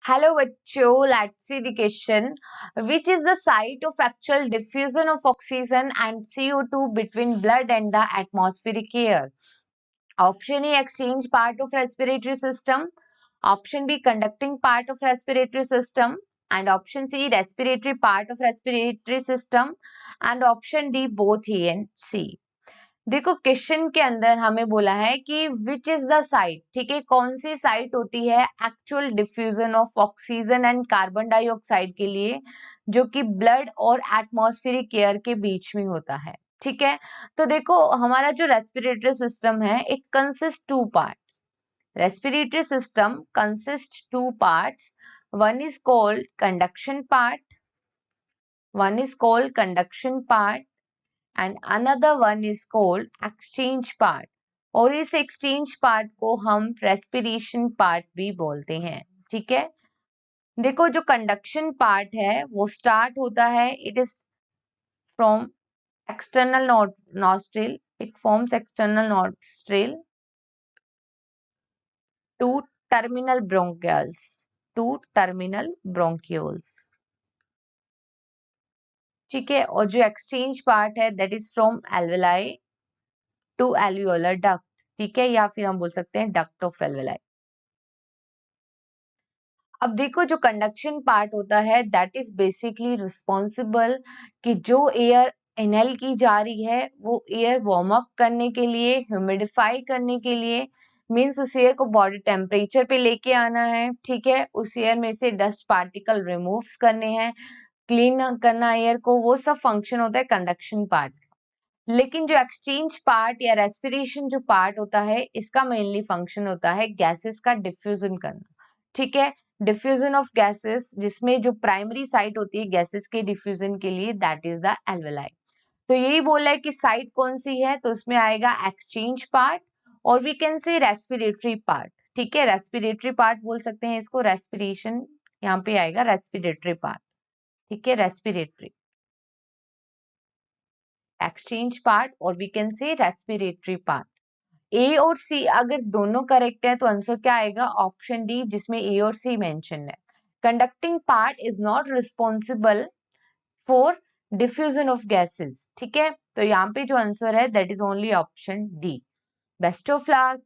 Hello बच्चों, let's see the question. Which is the site of actual diffusion of oxygen and CO2 between blood and the atmospheric air? Option A, exchange part of respiratory system. Option B, conducting part of respiratory system. And option C, respiratory part of respiratory system. And option D, both A and C. देखो question के अंदर हमें बोला है कि which is the site, ठीक है, कौन सी साइट होती है actual diffusion of oxygen and carbon dioxide के लिए, जो कि ब्लड और एटमॉस्फेरिक एयर के बीच में होता है। ठीक है, तो देखो हमारा जो रेस्पिरेटरी सिस्टम है it consist two part. Respiratory system consist two parts. One is called conduction part, one is called conduction part and another one is called exchange part, और इस exchange part को हम respiration part भी बोलते हैं। ठीक है, देखो जो conduction part है वो start होता है, it is from external nostril, it forms external nostril to terminal bronchioles, to terminal bronchioles। ठीक है, और जो exchange part है that is from alveoli to alveolar duct. ठीक है, या फिर हम बोल सकते हैं डक्ट ऑफ एल्वेलाई। अब देखो जो कंडक्शन पार्ट होता है दैट इज बेसिकली रिस्पॉन्सिबल कि जो एयर इनहेल की जा रही है वो एयर वार्म अप करने के लिए, ह्यूमिडिफाई करने के लिए, मीन्स उस एयर को बॉडी टेम्परेचर पे लेके आना है। ठीक है, उस एयर में से डस्ट पार्टिकल रिमूव्स करने हैं, क्लीन करना एयर को, वो सब फंक्शन होता है कंडक्शन पार्ट। लेकिन जो एक्सचेंज पार्ट या रेस्पिरेशन जो पार्ट होता है इसका मेनली फंक्शन होता है गैसेस का डिफ्यूजन करना। ठीक है, डिफ्यूजन ऑफ गैसेस, जिसमें जो प्राइमरी साइट होती है गैसेस के डिफ्यूजन के लिए दैट इज द एल्वेलाई। तो यही बोला है कि साइट कौन सी है, तो उसमें आएगा एक्सचेंज पार्ट और we can say respiratory part. ठीक है, रेस्पिरेटरी पार्ट बोल सकते हैं इसको, रेस्पिरेशन यहाँ पे आएगा रेस्पिरेटरी पार्ट। ठीक है, रेस्पिरेटरी, एक्सचेंज पार्ट और we can say respiratory part. A और सी अगर दोनों करेक्ट है तो आंसर क्या आएगा, ऑप्शन डी, जिसमें ए और सी मेंशन है। Conducting part is not responsible for diffusion of gases. ठीक है, तो यहाँ पे जो आंसर है that is only option D. Best of luck.